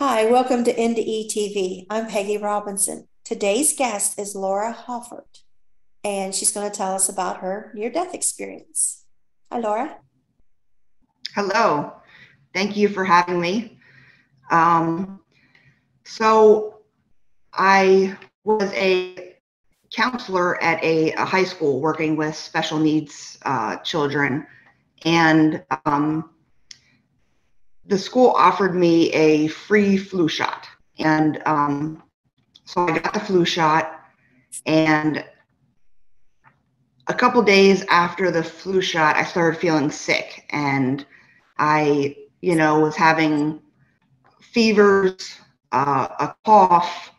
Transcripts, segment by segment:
Hi, welcome to NDE TV. I'm Peggy Robinson. Today's guest is Laura Hoffert, and she's going to tell us about her near-death experience. Hi, Laura. Hello, thank you for having me. Um, so I was a counselor at a high school working with special needs children, and the school offered me a free flu shot. And so I got the flu shot, and a couple days after the flu shot, I started feeling sick, and I, was having fevers, a cough,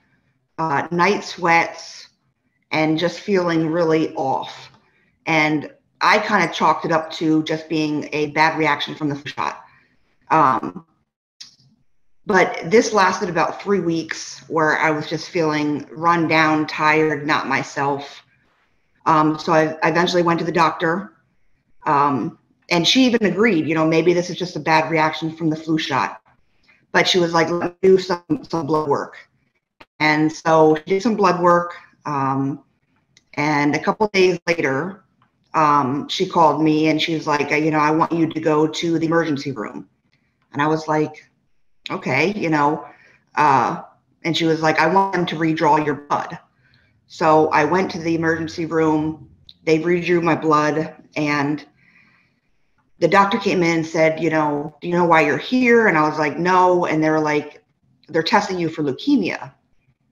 night sweats, and just feeling really off. And I kind of chalked it up to just being a bad reaction from the flu shot. But this lasted about 3 weeks where I was just feeling run down, tired, not myself. So I eventually went to the doctor, and she even agreed, maybe this is just a bad reaction from the flu shot. But she was like, let me do some blood work. And so she did some blood work. And a couple of days later, she called me and she was like, I want you to go to the emergency room. And I was like, okay, and she was like, I want them to redraw your blood. So I went to the emergency room, they redrew my blood, and the doctor came in and said, do you know why you're here? And I was like, no. And they were like, they're testing you for leukemia.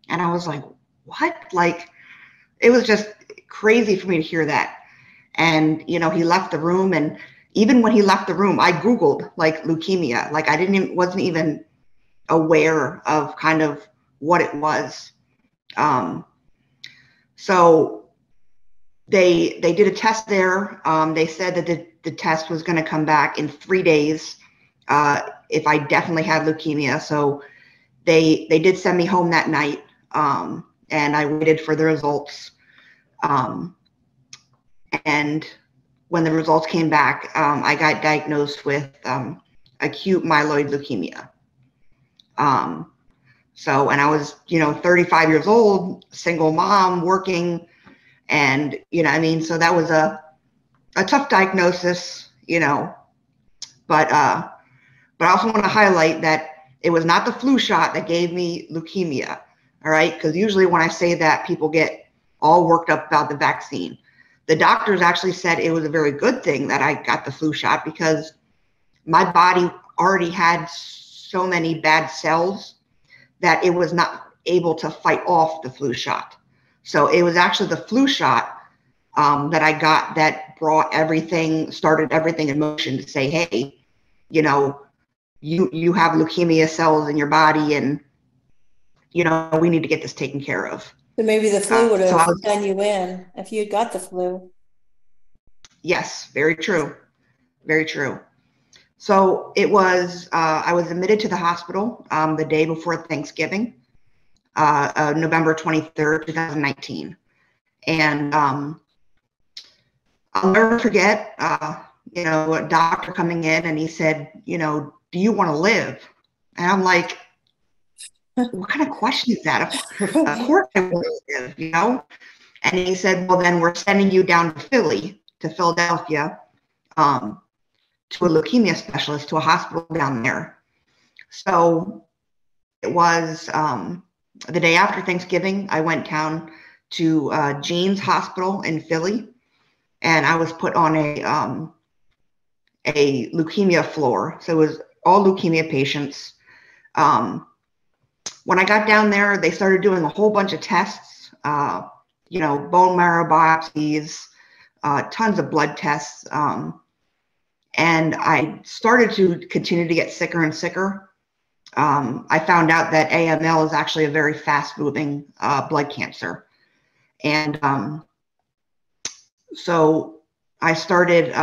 And I was like, what? Like, it was just crazy for me to hear that. And, he left the room. And even when he left the room, I Googled like leukemia. Like wasn't even aware of kind of what it was. So they did a test there. They said that the test was going to come back in 3 days if I definitely had leukemia. So they did send me home that night, and I waited for the results. And when the results came back, I got diagnosed with acute myeloid leukemia. And I was, 35 years old, single mom, working, and, so that was a tough diagnosis, but I also want to highlight that it was not the flu shot that gave me leukemia. All right. Because usually when I say that, people get all worked up about the vaccine. The doctors actually said it was a very good thing that I got the flu shot because my body already had so many bad cells that it was not able to fight off the flu shot. So it was actually the flu shot that I got that started everything in motion to say, hey, you have leukemia cells in your body, and, we need to get this taken care of. So maybe the flu would have done you in if you had got the flu. Yes, very true. Very true. So it was, I was admitted to the hospital the day before Thanksgiving, November 23rd, 2019. And I'll never forget, a doctor coming in, and he said, do you want to live? And I'm like, what kind of question is that? Of course I want to live, And he said, well, then we're sending you down to Philadelphia, to a leukemia specialist, to a hospital down there. So it was the day after Thanksgiving, I went down to Jean's Hospital in Philly, and I was put on a leukemia floor. So it was all leukemia patients. When I got down there, they started doing a whole bunch of tests, bone marrow biopsies, tons of blood tests. And I started to continue to get sicker and sicker. I found out that AML is actually a very fast-moving blood cancer. And so I started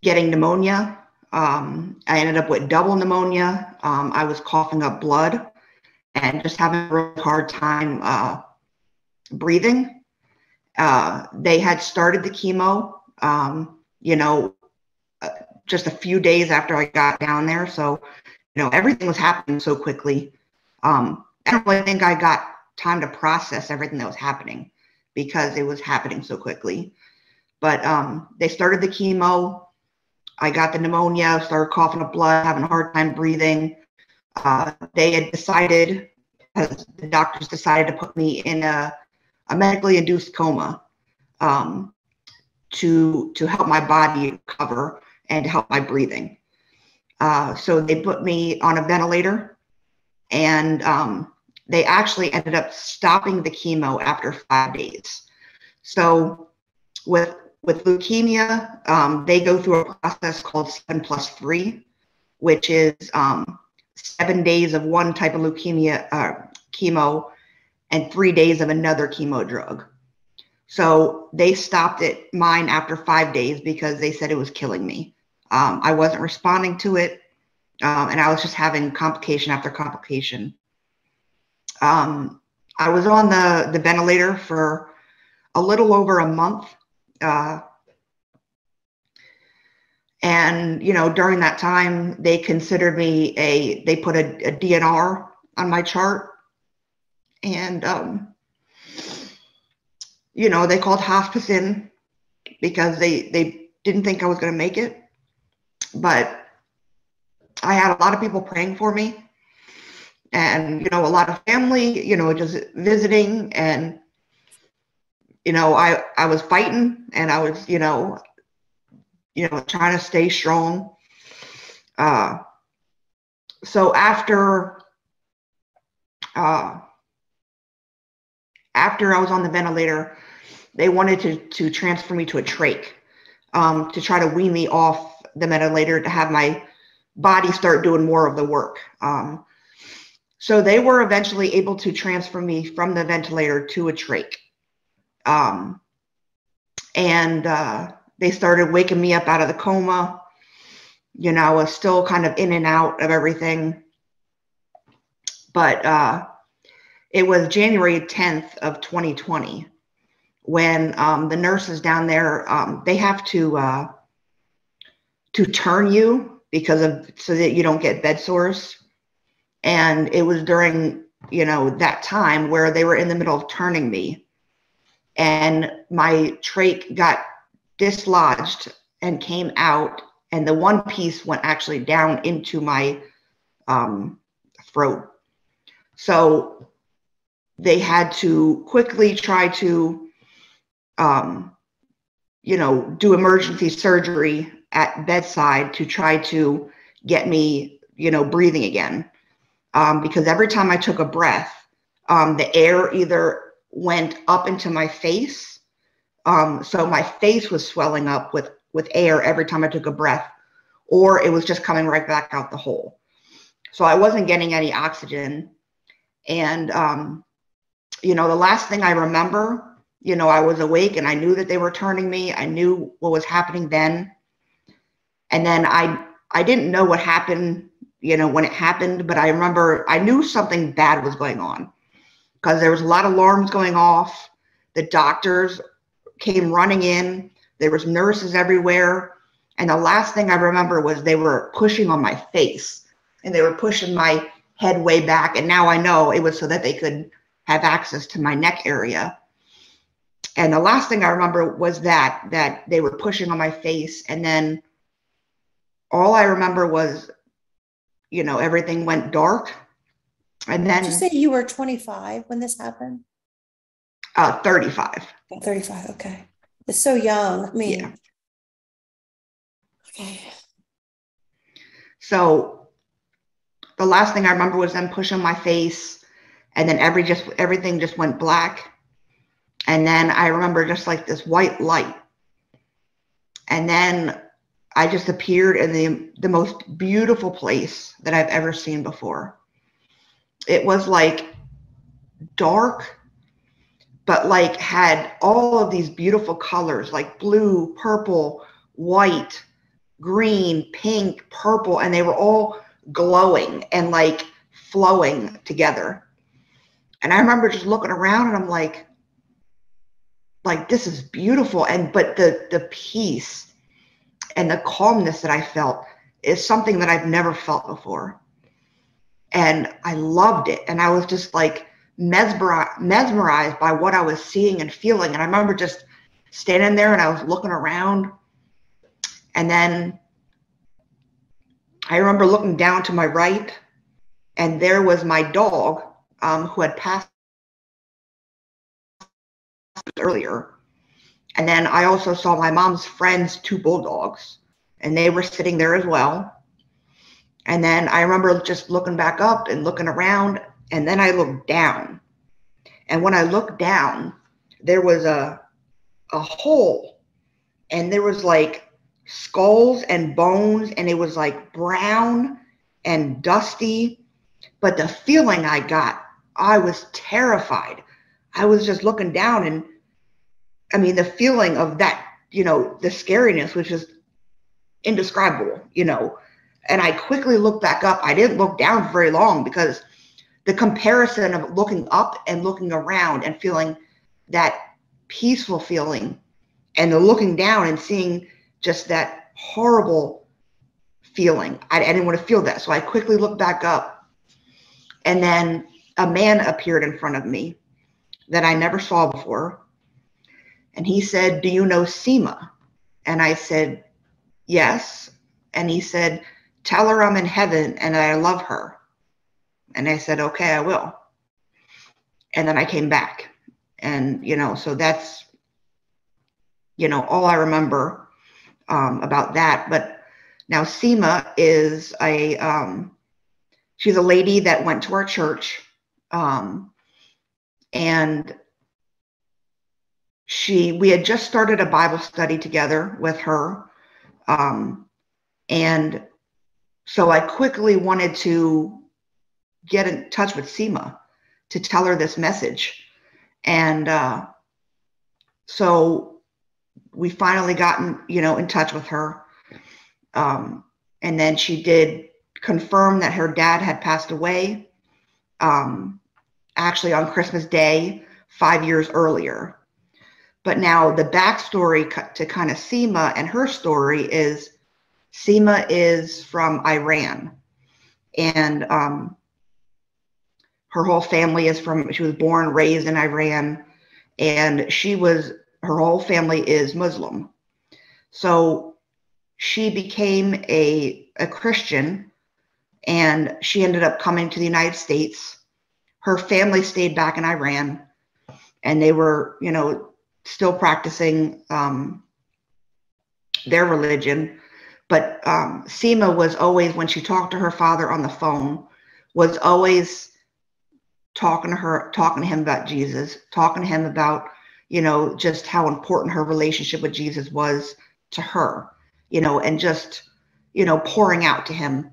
getting pneumonia. I ended up with double pneumonia. I was coughing up blood and just having a really hard time breathing. They had started the chemo, just a few days after I got down there. So everything was happening so quickly. I don't really think I got time to process everything that was happening because it was happening so quickly. But they started the chemo. I got the pneumonia, started coughing up blood, having a hard time breathing. They had decided, the doctors decided to put me in a medically induced coma to help my body recover and to help my breathing. So they put me on a ventilator, and they actually ended up stopping the chemo after 5 days. So with leukemia, they go through a process called 7+3, which is 7 days of one type of leukemia chemo and 3 days of another chemo drug. So they stopped mine after 5 days because they said it was killing me. I wasn't responding to it, and I was just having complication after complication. I was on the ventilator for a little over a month. And, during that time, they considered me they put a DNR on my chart. And, they called hospice in because they didn't think I was going to make it. But I had a lot of people praying for me, and, a lot of family, just visiting. And, I was fighting, and I was, trying to stay strong. So after I was on the ventilator, they wanted to transfer me to a trach to try to wean me off the ventilator to have my body start doing more of the work. So they were eventually able to transfer me from the ventilator to a trach. And they started waking me up out of the coma. I was still kind of in and out of everything. But it was January 10th of 2020 when the nurses down there, they have to turn you so that you don't get bed sores. And it was during, that time where they were in the middle of turning me, and my trach got dislodged and came out, and the one piece went actually down into my throat. So they had to quickly try to do emergency surgery at bedside to try to get me breathing again, because every time I took a breath, the air either went up into my face. So my face was swelling up with air every time I took a breath, or it was just coming right back out the hole. So I wasn't getting any oxygen. And, the last thing I remember, I was awake and I knew that they were turning me. I knew what was happening then. And then I didn't know what happened, when it happened, but I remember I knew something bad was going on because there was a lot of alarms going off. The doctors came running in. There was nurses everywhere. And the last thing I remember was they were pushing on my face, and they were pushing my head way back. And now I know it was so that they could have access to my neck area. And the last thing I remember was that they were pushing on my face. And then all I remember was, everything went dark. And then, did you say you were 25 when this happened? 35. 35. Okay. It's so young. I mean, yeah. Okay. So the last thing I remember was them pushing my face, and then everything just went black. And then I remember just like this white light. And then I just appeared in the most beautiful place that I've ever seen before. It was like dark, but like had all of these beautiful colors, like blue, purple, white, green, pink, purple, and they were all glowing and like flowing together. And I remember just looking around, and I'm like this is beautiful. But the peace and the calmness that I felt is something that I've never felt before. And I loved it. And I was just like mesmerized by what I was seeing and feeling. And I remember just standing there and I was looking around. And then I remember looking down to my right, and there was my dog, who had passed earlier. And then I also saw my mom's friend's 2 bulldogs, and they were sitting there as well. And then I remember just looking back up and looking around, and then I looked down. And when I looked down, there was a hole, and there was like skulls and bones, and it was like brown and dusty. But the feeling I got, I was terrified. I was just looking down, and I mean, the feeling of that, the scariness was just indescribable, and I quickly looked back up. I didn't look down for very long, because the comparison of looking up and looking around and feeling that peaceful feeling, and the looking down and seeing just that horrible feeling, I didn't want to feel that. So I quickly looked back up, and then a man appeared in front of me that I never saw before. And he said, "Do you know Seema?" And I said, "Yes." And he said, "Tell her I'm in heaven and I love her." And I said, "Okay, I will." And then I came back. And, so that's, all I remember about that. But now Seema is she's a lady that went to our church. And we had just started a Bible study together with her. And so I quickly wanted to get in touch with Seema to tell her this message. And so we finally got in touch with her. And then she did confirm that her dad had passed away, actually on Christmas Day, 5 years earlier. But now the backstory to kind of Seema and her story is, Seema is from Iran, and her whole family is she was born, raised in Iran, and her whole family is Muslim. So she became a Christian, and she ended up coming to the United States. Her family stayed back in Iran, and they were, still practicing their religion. But Seema was always, when she talked to her father on the phone, was always talking to him about Jesus, talking to him about, just how important her relationship with Jesus was to her, and just, pouring out to him.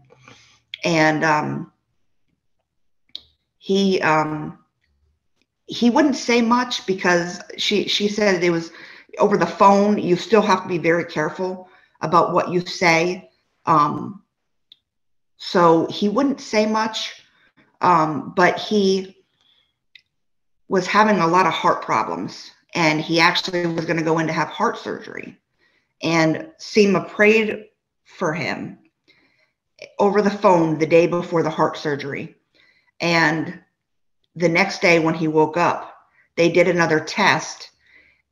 And he wouldn't say much, because she said it was over the phone. You still have to be very careful about what you say. So he wouldn't say much, but he was having a lot of heart problems, and he actually was going to go in to have heart surgery. And Seema prayed for him over the phone the day before the heart surgery. And the next day when he woke up, they did another test,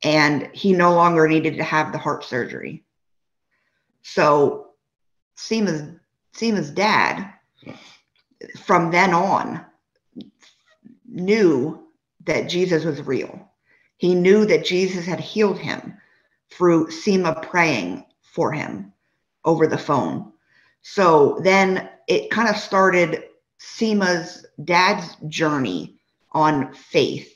and he no longer needed to have the heart surgery. So Seema's dad, from then on, knew that Jesus was real. He knew that Jesus had healed him through Seema praying for him over the phone. So then it kind of started Seema's dad's journey on faith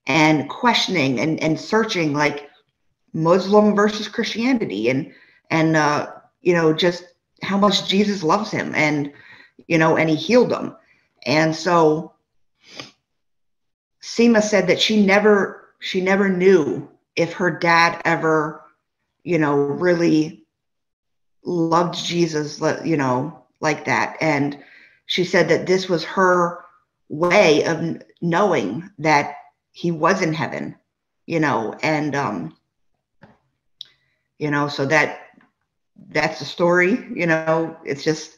and questioning and searching, like Muslim versus Christianity, and just how much Jesus loves him, and and he healed him. And so Seema said that she never knew if her dad ever really loved Jesus, like that. And she said that this was her way of knowing that he was in heaven, and so that's the story. It's just,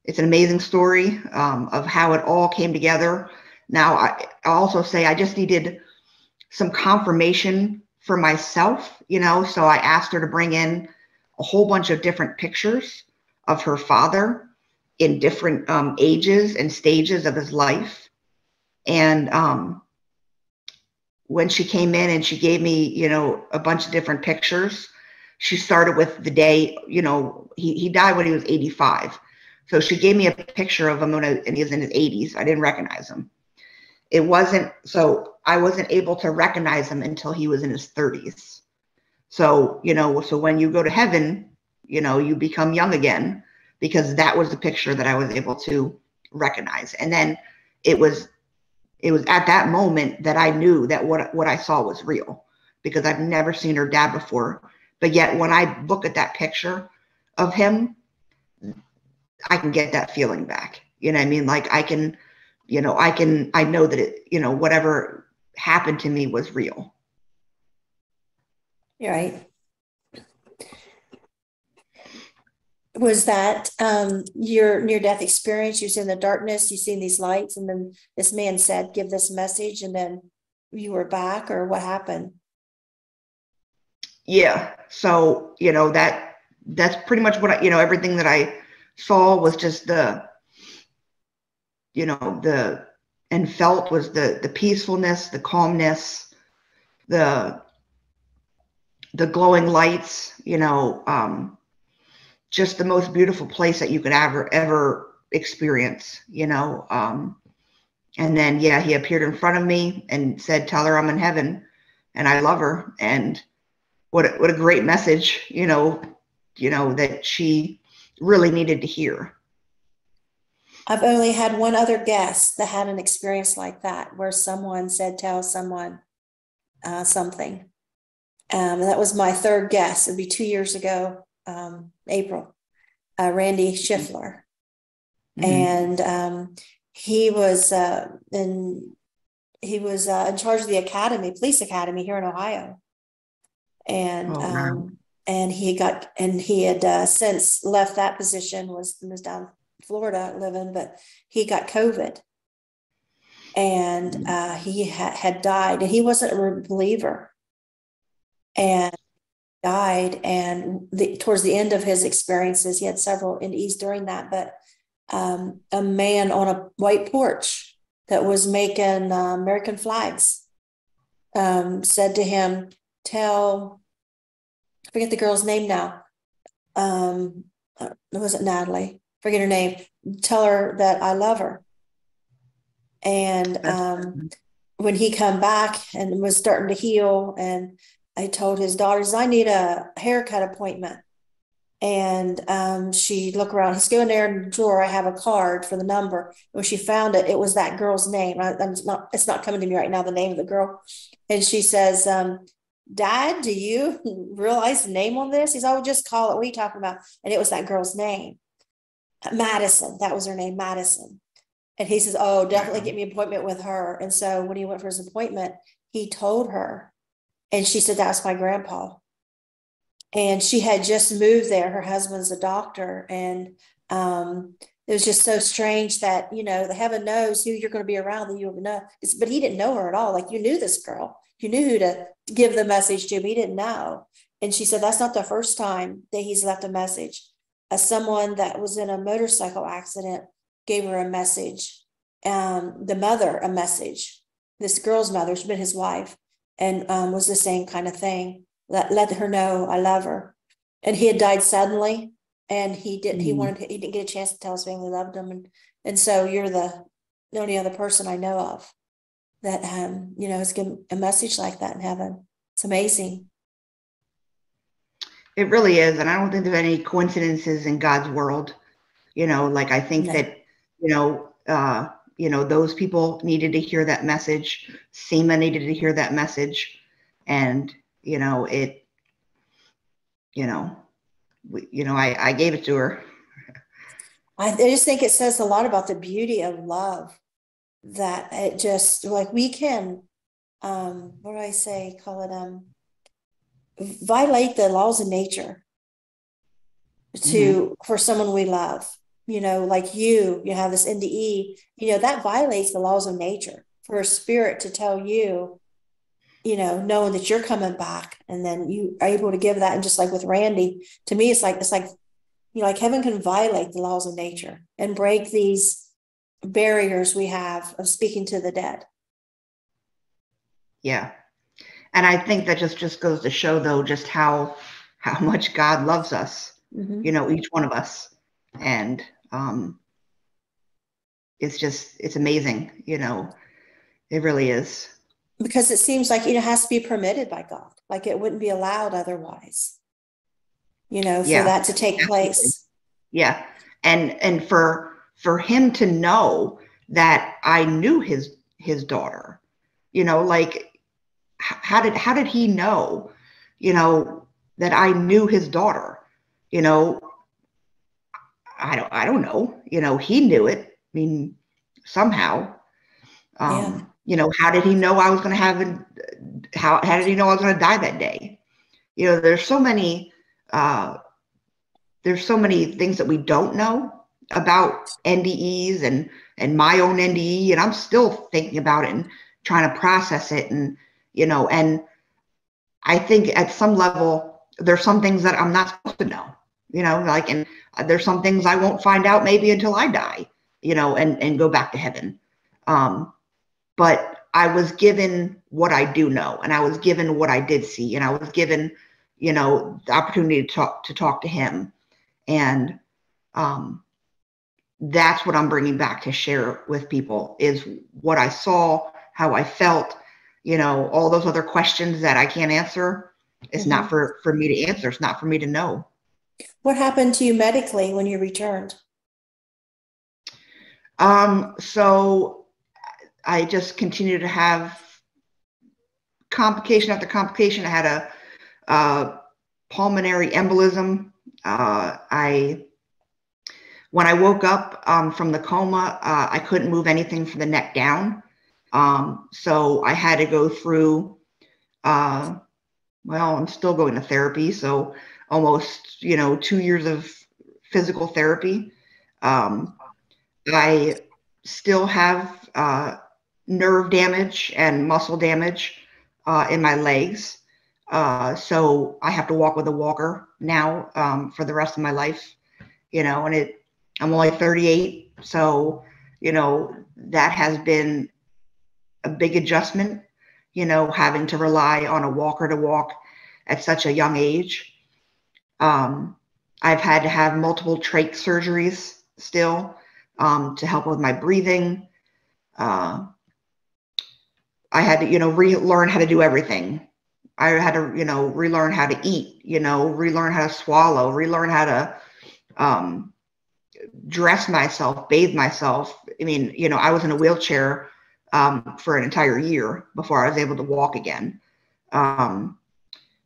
it's an amazing story of how it all came together. Now, I'll also say I just needed some confirmation for myself, so I asked her to bring in a whole bunch of different pictures of her father in different ages and stages of his life. And when she came in and she gave me, a bunch of different pictures, she started with the day, he died when he was 85. So she gave me a picture of him and he was in his 80s. I didn't recognize him. So I wasn't able to recognize him until he was in his 30s. So, so when you go to heaven, you become young again, because that was the picture that I was able to recognize. And then it was at that moment that I knew that what I saw was real, because I've never seen her dad before. But yet when I look at that picture of him, I can get that feeling back. You know what I mean? Like I know that it, whatever happened to me was real. You're right. Was that your near-death experience? You was in the darkness, you seen these lights, and then this man said, give this message, and then you were back, or what happened? Yeah. So, that's pretty much what everything that I saw was just and felt was the peacefulness, the calmness, the glowing lights, just the most beautiful place that you could ever experience, and then, he appeared in front of me and said, tell her I'm in heaven and I love her. And what a great message, that she really needed to hear. I've only had one other guest that had an experience like that, where someone said, tell someone something. And that was my third guest. It'd be 2 years ago, April, Randy Schiffler. Mm-hmm. And he was in charge of the academy, police academy here in Ohio. And and he had since left that position, was down in Florida living, but he got COVID, and he had died, and he wasn't a believer, and died. And towards the end of his experiences, he had several NDEs during that, but a man on a white porch that was making American flags said to him, I forget the girl's name now. Was it Natalie? Forget her name. Tell her that I love her. And when he come back and was starting to heal, and I told his daughters, I need a haircut appointment. And she looked around. He's going there in the drawer. I have a card for the number. When she found it, it was that girl's name. It's not coming to me right now, the name of the girl. And she says, Dad, do you realize the name on this? He's, oh, just call it. What are you talking about? And it was that girl's name. Madison. That was her name, Madison. And he says, oh, definitely get me an appointment with her. And so when he went for his appointment, he told her. And she said, that's my grandpa. And she had just moved there. Her husband's a doctor. And it was just so strange that, the heaven knows who you're going to be around, that you will know. But he didn't know her at all. Like, you knew this girl. You knew who to give the message to, but he didn't know. And she said, that's not the first time that he's left a message. Someone that was in a motorcycle accident gave her a message. The mother, a message. This girl's mother, she's been his wife, and was the same kind of thing. Let her know I love her. And he had died suddenly, and he didn't get a chance to tell his family loved him. And so you're the only other person I know of that has given a message like that in heaven. It's amazing. It really is. And I don't think there's any coincidences in God's world. I think that, those people needed to hear that message. Seema needed to hear that message. And, I gave it to her. I just think it says a lot about the beauty of love, that it just, like, we can, what do I say, call it, violate the laws of nature for someone we love. like you have this NDE, that violates the laws of nature for a spirit to tell you, knowing that you're coming back, and then you are able to give that. And just like with Randy, to me, it's like, like heaven can violate the laws of nature and break these barriers we have of speaking to the dead. Yeah. And I think that just goes to show, though, just how much God loves us, each one of us. And it's amazing, it really is. Because it seems like, it has to be permitted by God. Like it wouldn't be allowed otherwise, for that to take place. Yeah. And for him to know that I knew his daughter, like, how did he know, that I knew his daughter? I don't know. He knew it. I mean, somehow. How did he know I was going to have how did he know I was going to die that day? There's so many things that we don't know about NDEs and my own NDE, and I'm still thinking about it and trying to process it. And and I think at some level there's some things that I'm not supposed to know, and there's some things I won't find out maybe until I die, and go back to heaven. But I was given what I do know, and I was given what I did see, and I was given, the opportunity to talk to him. And that's what I'm bringing back to share with people, is what I saw, how I felt, all those other questions that I can't answer. It's not for me to answer. It's not for me to know. What happened to you medically when you returned? So I just continued to have complication after complication. I had a pulmonary embolism. When I woke up from the coma, I couldn't move anything from the neck down. So I had to go through, well, I'm still going to therapy. So almost, 2 years of physical therapy. I still have nerve damage and muscle damage in my legs. So I have to walk with a walker now for the rest of my life, and I'm only 38. So, that has been a big adjustment, having to rely on a walker to walk at such a young age. I've had to have multiple trach surgeries still to help with my breathing. I had to, relearn how to do everything. I had to, relearn how to eat, relearn how to swallow, relearn how to dress myself, bathe myself. I mean, I was in a wheelchair for an entire year before I was able to walk again.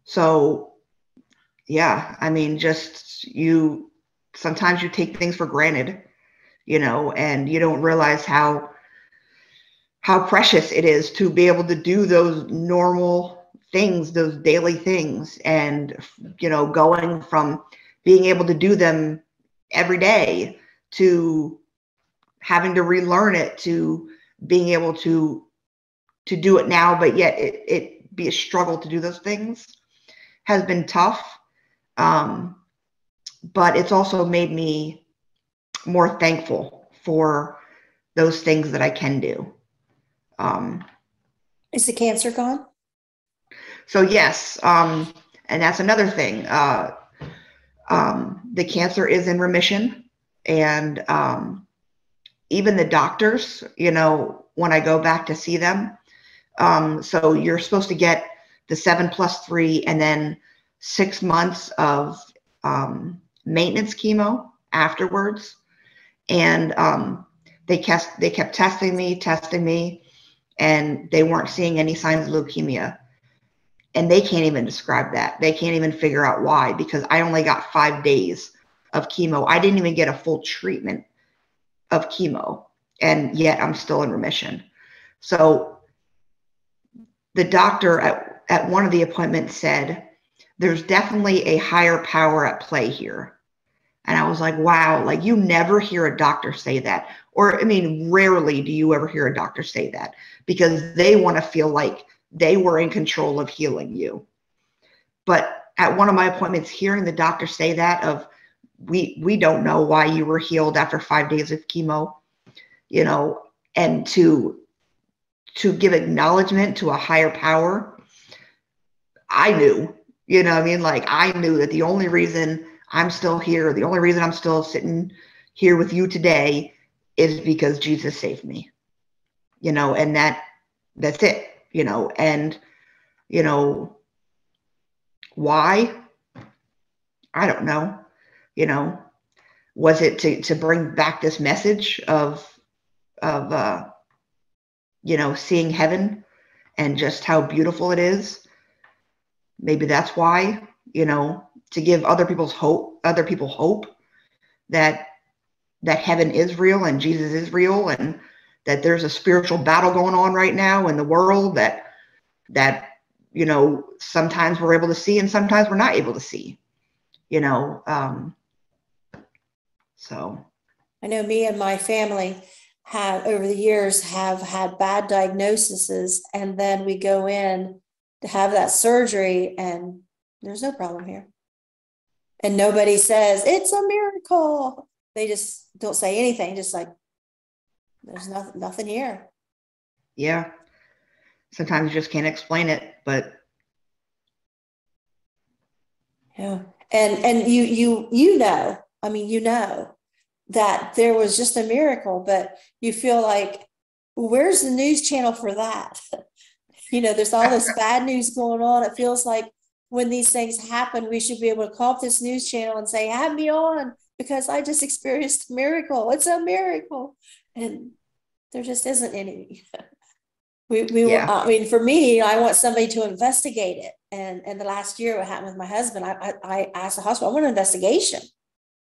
So yeah, I mean, sometimes you take things for granted, and you don't realize how precious it is to be able to do those normal things, those daily things. And, going from being able to do them every day to having to relearn it, to being able to do it now, but yet it be a struggle to do those things, has been tough. But it's also made me more thankful for those things that I can do. Is the cancer gone? So yes, and that's another thing. The cancer is in remission, and even the doctors, when I go back to see them, so you're supposed to get the 7+3 and then 6 months of maintenance chemo afterwards. And they kept testing me, and they weren't seeing any signs of leukemia. And they can't even describe that. They can't even figure out why, because I only got 5 days of chemo. I didn't even get a full treatment of chemo, and yet I'm still in remission. So the doctor at one of the appointments said, there's definitely a higher power at play here. And I was like, wow, like you never hear a doctor say that. Or, I mean, rarely do you ever hear a doctor say that, because they want to feel like they were in control of healing you. But at one of my appointments, hearing the doctor say that of, we don't know why you were healed after 5 days of chemo, you know, and to give acknowledgement to a higher power, I knew, you know what I mean? Like, I knew that the only reason I'm still here, the only reason I'm still sitting here with you today is because Jesus saved me, you know, and that's it, you know. And, you know, why? I don't know, you know. Was it to bring back this message of you know, seeing heaven and just how beautiful it is? Maybe that's why, you know, to give other people hope that heaven is real and Jesus is real, and that there's a spiritual battle going on right now in the world that you know, sometimes we're able to see and sometimes we're not able to see, you know. So I know me and my family have over the years have had bad diagnoses, and then we go in to have that surgery and there's no problem here. And nobody says it's a miracle. They just don't say anything, just like there's nothing here. yeah, sometimes you just can't explain it, but yeah. And you know, I mean, you know that there was just a miracle, but you feel like, where's the news channel for that? You know, there's all this bad news going on. It feels like when these things happen, we should be able to call up this news channel and say, have me on, because I just experienced a miracle. It's a miracle. And there just isn't any. yeah. I mean, for me, I want somebody to investigate it. And the last year, what happened with my husband, I asked the hospital, I want an investigation,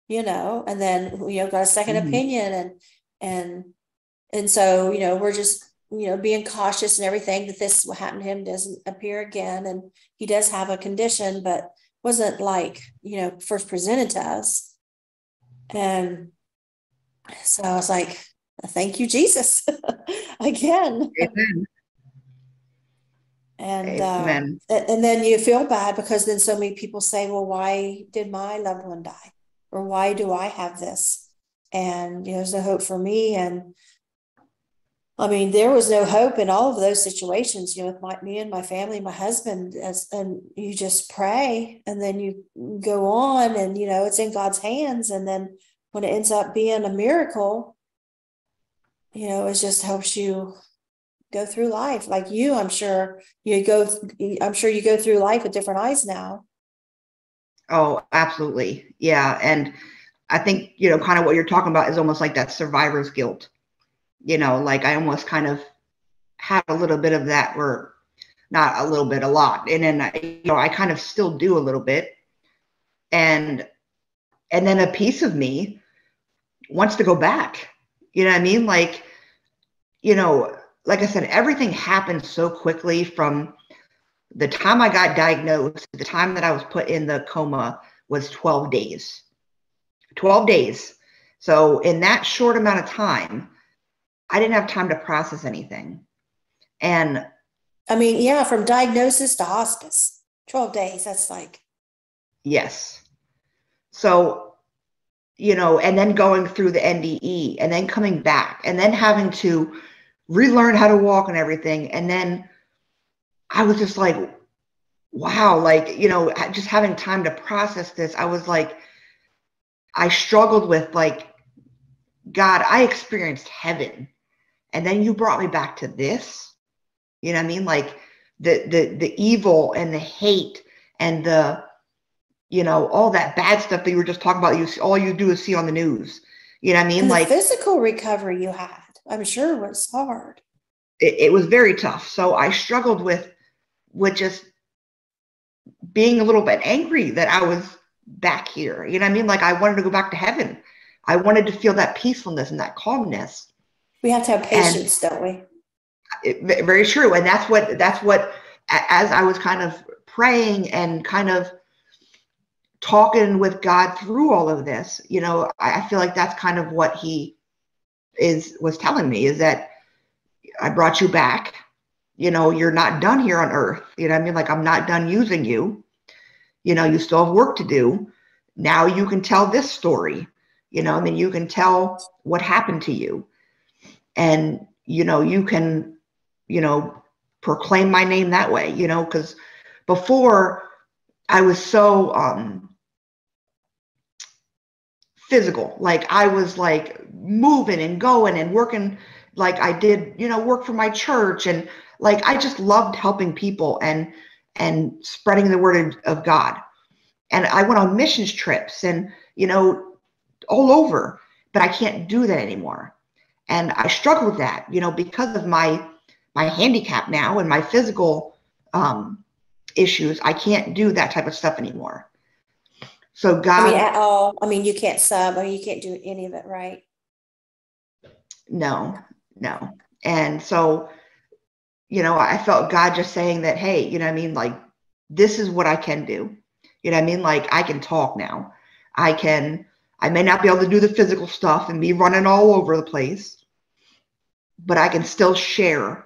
you know, and then, you know, got a second opinion. And so, you know, we're just, you know, being cautious and everything, that this, what happened to him doesn't appear again. And he does have a condition, but wasn't like, you know, first presented to us. And so I was like, thank you, Jesus, again. Amen. And Amen. and then you feel bad, because then so many people say, well, why did my loved one die? Or why do I have this? And, you know, there's no hope for me. And I mean, there was no hope in all of those situations, you know, with me and my family, my husband, and you just pray, and then you go on, and, you know, it's in God's hands. And then when it ends up being a miracle, you know, it just helps you go through life. Like you, I'm sure you go through life with different eyes now. Oh, absolutely. Yeah. And I think, you know, kind of what you're talking about is almost like that survivor's guilt. You know, like I almost kind of had a little bit of that, or not a little bit, a lot. And then, you know, I kind of still do a little bit. And then a piece of me wants to go back. You know what I mean? Like, you know, like I said, everything happened so quickly from the time I got diagnosed to the time that I was put in the coma was 12 days. 12 days. So in that short amount of time, I didn't have time to process anything. And I mean, yeah, from diagnosis to hospice, 12 days, that's like. yes. So, you know, and then going through the NDE and then coming back and then having to relearn how to walk and everything. And then I was just like, wow, like, you know, just having time to process this. I was like, I struggled with like, God, I experienced heaven. And then you brought me back to this. You know what I mean? Like the evil and the hate and the, you know, all that bad stuff that you were just talking about. All you do is see on the news. You know what I mean? And the like physical recovery you had, I'm sure was hard. It was very tough. So I struggled with just being a little bit angry that I was back here. You know what I mean? Like I wanted to go back to heaven. I wanted to feel that peacefulness and that calmness. We have to have patience, don't we? Very true. And that's what, as I was kind of praying and kind of talking with God through all of this, you know, I feel like that's kind of what he was telling me, is that I brought you back. You know, you're not done here on earth. You know what I mean? Like, I'm not done using you. You know, you still have work to do. Now you can tell this story. You know, I mean, you can tell what happened to you. And, you know, you can, you know, proclaim my name that way, you know, because before I was so physical. Like, I was like moving and going and working, like I did, you know, work for my church, and like I just loved helping people and spreading the word of God. And I went on missions trips and, you know, all over, but I can't do that anymore. And I struggle with that, you know, because of my handicap now and my physical issues. I can't do that type of stuff anymore. So God, I mean, at all. I mean, you can't sub, or you can't do any of it, right? no. And so, you know, I felt God just saying that, hey, you know what I mean? Like, this is what I can do. You know what I mean? Like, I can talk now. I may not be able to do the physical stuff and be running all over the place, but I can still share,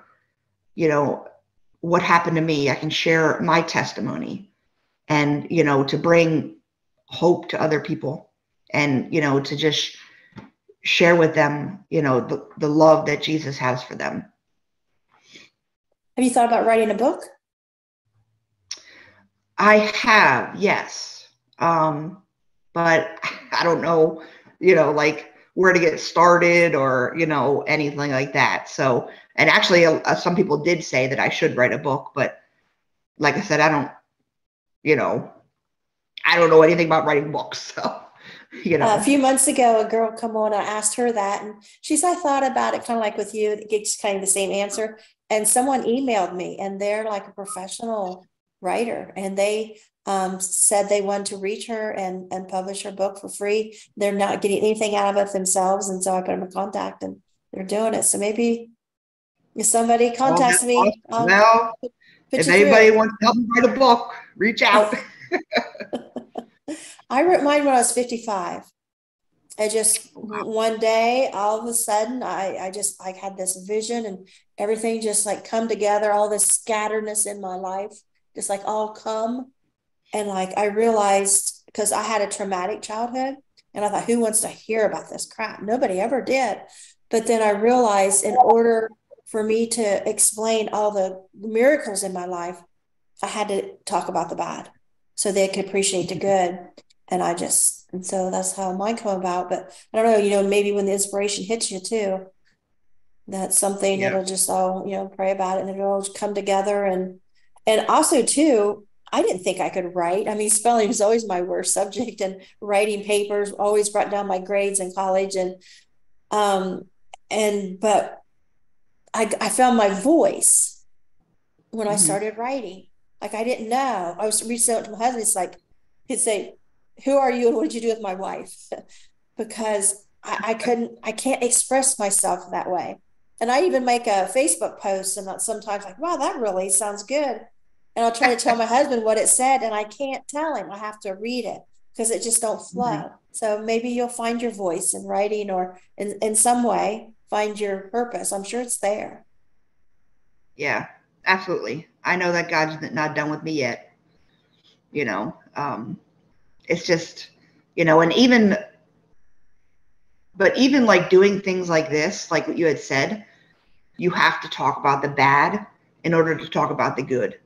you know, what happened to me. I can share my testimony, and, you know, to bring hope to other people, and, you know, to just share with them, you know, the love that Jesus has for them. Have you thought about writing a book? I have, yes. But I don't know, you know, like where to get started, or, you know, anything like that. So, and actually some people did say that I should write a book, but like I said, you know, I don't know anything about writing books. So, you know. A few months ago, a girl come on, I asked her that, and she said, I thought about it, kind of like with you, it gets kind of the same answer. And someone emailed me, and they're like a professional writer, and they said they wanted to reach her and publish her book for free. They're not getting anything out of it themselves, and so I put them in contact, and they're doing it. So maybe if somebody Oh, contacts that's me, awesome. I'll Well, put if you anybody through. wants to help me write a book, reach out. I wrote mine when I was 55. I just, one day, all of a sudden, I just like had this vision, and everything just like come together, all this scatteredness in my life, just like all come. And like, I realized, because I had a traumatic childhood, and I thought, who wants to hear about this crap? Nobody ever did. But then I realized, in order for me to explain all the miracles in my life, I had to talk about the bad so they could appreciate the good. And so that's how mine come about. But I don't know, you know, maybe when the inspiration hits you too, that's something Yeah. that'll just all, you know, pray about it, and it'll all come together. And also too, I didn't think I could write. I mean, spelling was always my worst subject, and writing papers always brought down my grades in college. Um, but I found my voice when I Mm-hmm. started writing. Like, I didn't know. I was reaching out to my husband. It's like, he'd say, who are you and what did you do with my wife? Because I can't express myself that way. And I even make a Facebook post, and sometimes like, wow, that really sounds good. And I'll try to tell my husband what it said, and I can't tell him. I have to read it because it just don't Mm-hmm. flow. So maybe you'll find your voice in writing, or in some way find your purpose. I'm sure it's there. Yeah, absolutely. I know that God's not done with me yet. You know, it's just, you know, but even like doing things like this, like what you had said, you have to talk about the bad in order to talk about the good.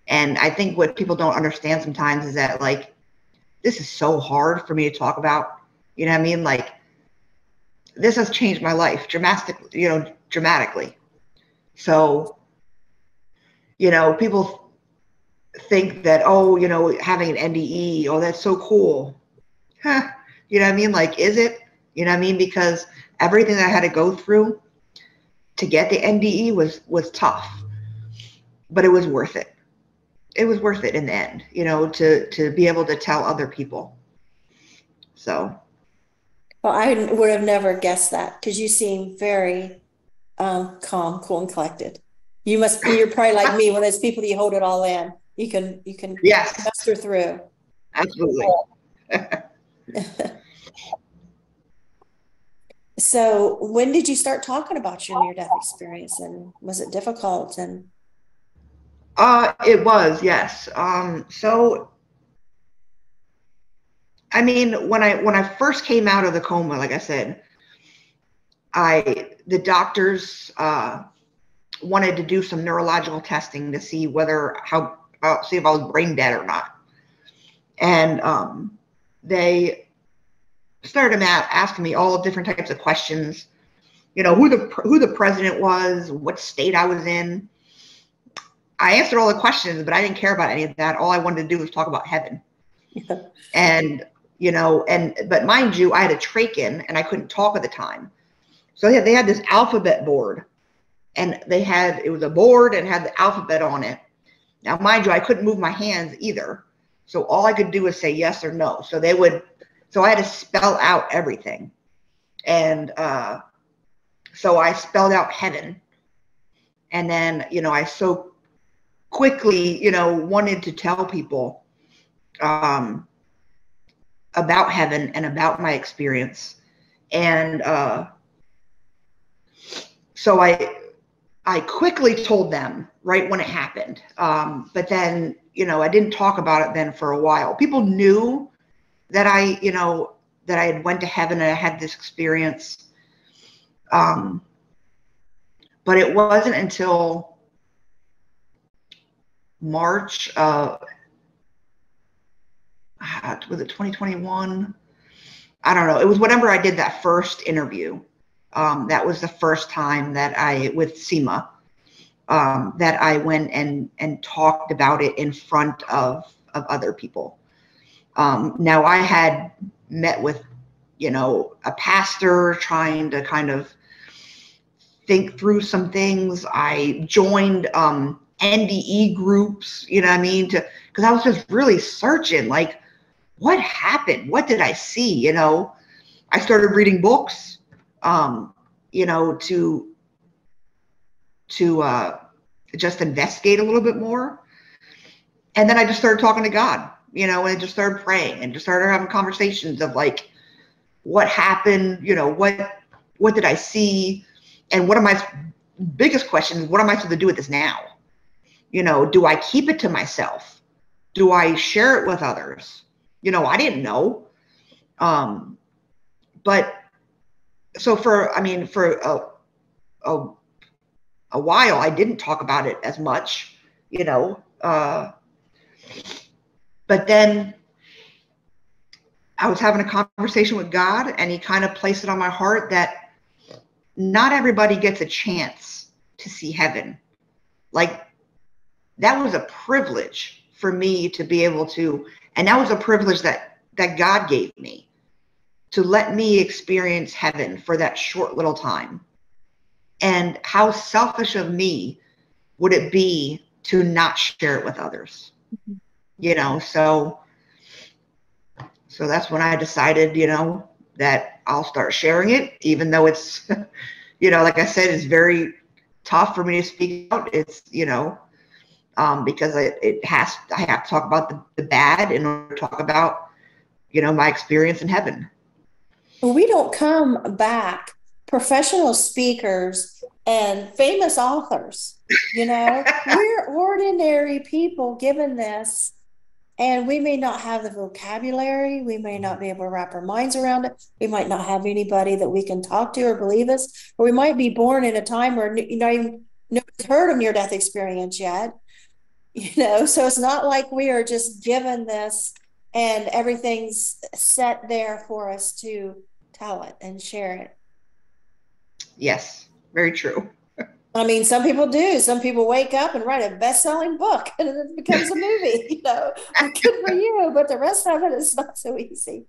And I think what people don't understand sometimes is that, like, this is so hard for me to talk about. You know what I mean? Like, this has changed my life dramatically, dramatically. So, you know, people think that, oh, you know, having an NDE, oh, that's so cool. Huh. You know what I mean? Like, is it? You know what I mean? Because everything that I had to go through to get the NDE was tough, but it was worth it. It was worth it in the end, you know, to be able to tell other people. So, Well, I would have never guessed that, because you seem very calm, cool, and collected. You're probably like me, one of those people that you hold it all in. You can yes, muster through. absolutely. So when did you start talking about your near-death experience, and was it difficult? And It was, yes. So I mean, when I first came out of the coma, like I said, the doctors wanted to do some neurological testing to see see if I was brain dead or not. And they started asking me all different types of questions. Who the president was, what state I was in. I answered all the questions, but I didn't care about any of that. All I wanted to do was talk about heaven. And but mind you, I had a trach in and I couldn't talk at the time. So they had this alphabet board, and it was a board and had the alphabet on it. Now, mind you, I couldn't move my hands either. So all I could do was say yes or no. So I had to spell out everything. And so I spelled out heaven. And then, I so quickly, wanted to tell people about heaven and about my experience. And so I quickly told them right when it happened. But then, I didn't talk about it then for a while. People knew that I had went to heaven and I had this experience. But it wasn't until March was it 2021? I don't know. It was whenever I did that first interview. That was the first time that with SEMA, that I went and talked about it in front of other people. Now I had met with, a pastor trying to kind of think through some things. I joined NDE groups, because I was just really searching, like, what happened? What did I see? I started reading books, to just investigate a little bit more. And then I just started talking to God, and I just started praying and just started having conversations of like, what happened? What did I see? And what are my biggest questions? What am I supposed to do with this now? Do I keep it to myself? Do I share it with others? I didn't know. But so for a while, I didn't talk about it as much, but then I was having a conversation with God, and he kind of placed it on my heart that not everybody gets a chance to see heaven. Like, that was a privilege for me to be able to, and that was a privilege that God gave me, to let me experience heaven for that short little time. And how selfish of me would it be to not share it with others? So that's when I decided, that I'll start sharing it, even though it's, like I said, it's very tough for me to speak out. It's, because I have to talk about the bad in order to talk about, my experience in heaven. We don't come back professional speakers and famous authors. We're ordinary people given this, and we may not have the vocabulary. We may not be able to wrap our minds around it. We might not have anybody that we can talk to or believe us, or we might be born in a time where even nobody's heard of near-death experience yet. So it's not like we are just given this and everything's set there for us to tell it and share it. Yes, very true. I mean, some people do. Some people wake up and write a best-selling book and it becomes a movie, good for you, but the rest of it is not so easy.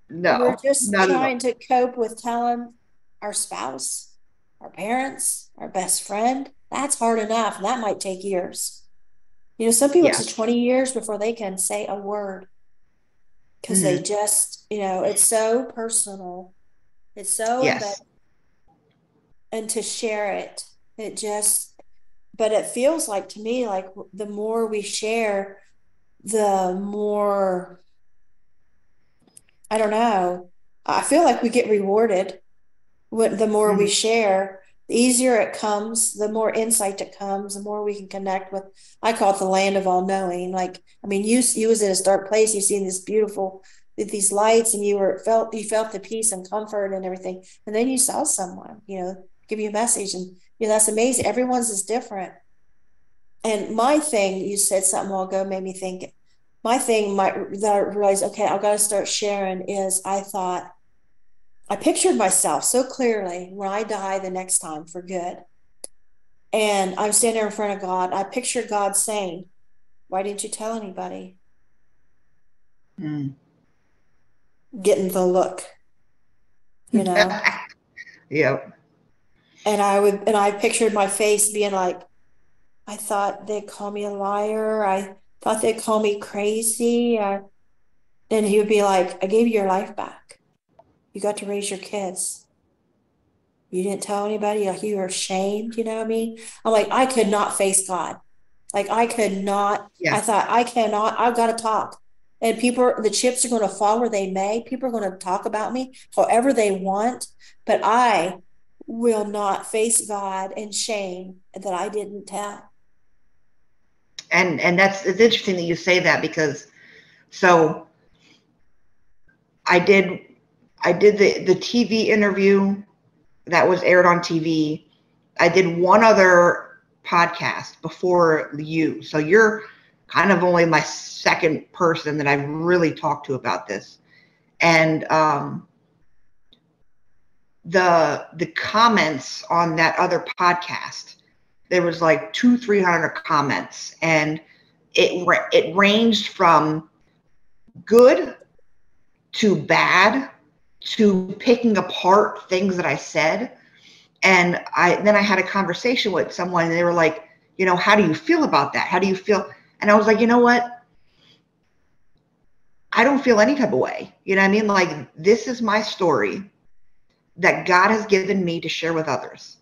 No, we're just trying to cope with telling our spouse, our parents, our best friend. That's hard enough. And that might take years. Some people take 20 years before they can say a word, because they just, it's so personal. It's so embedded. And to share it, but it feels like to me, like the more we share, the more I don't know. I feel like we get rewarded the more we Mhm. share, the easier it comes, the more insight it comes, the more we can connect with. I call it the land of all knowing. Like, I mean, you was in a dark place. You seen this beautiful, these lights, and you felt the peace and comfort and everything. And then you saw someone, give you a message, and that's amazing. Everyone's is different. And my thing, you said something a while ago, made me think. My thing, that I realized, okay, I've got to start sharing is I pictured myself so clearly when I die the next time for good. And I'm standing there in front of God. I pictured God saying, why didn't you tell anybody? Mm. Getting the look, you know? Yep. And I pictured my face being like, I thought they'd call me a liar. I thought they'd call me crazy. And he would be like, I gave you your life back. You got to raise your kids. You didn't tell anybody, like you were ashamed, you know what I mean? I'm like, I could not face God. Like I could not, Yeah. I thought, I cannot, I've got to talk. And people, the chips are going to fall where they may. People are going to talk about me however they want, but I will not face God in shame that I didn't tell. And it's interesting that you say that, because so I did the TV interview that was aired on TV. I did one other podcast before you. So you're kind of only my second person that I've really talked to about this. And the comments on that other podcast, there was like 300 comments, and it ranged from good to bad to picking apart things that I said. And I had a conversation with someone, and they were like, how do you feel about that? How do you feel? And I was like, you know what? I don't feel any type of way. You know what I mean? Like, this is my story that God has given me to share with others.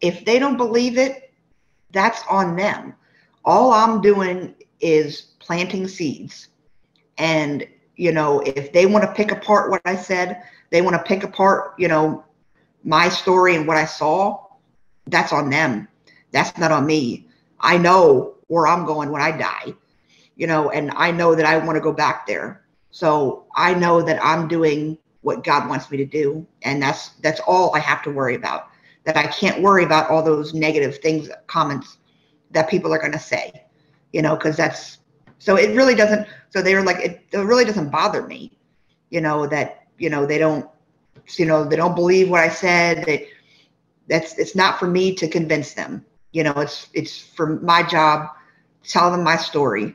If they don't believe it, that's on them. All I'm doing is planting seeds. And, if they want to pick apart what I said, they want to pick apart, my story and what I saw, that's on them. That's not on me. I know where I'm going when I die, and I know that I want to go back there. So I know that I'm doing what God wants me to do. And that's all I have to worry about. That I can't worry about all those negative things, comments that people are going to say, because so it really doesn't. So they were like, it really doesn't bother me, that, they don't, they don't believe what I said. It's not for me to convince them. It's for my job, tell them my story,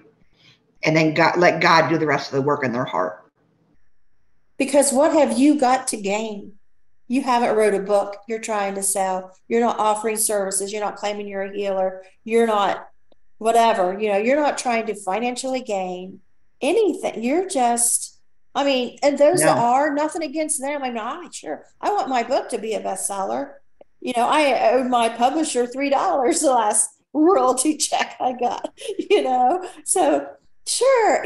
and then let God do the rest of the work in their heart. Because what have you got to gain? You haven't wrote a book you're trying to sell. You're not offering services. You're not claiming you're a healer. You're not whatever, you're not trying to financially gain anything. You're just, I mean, and those that No. are, nothing against them. I mean, I want my book to be a bestseller. I owed my publisher $3 the last royalty check I got, So sure,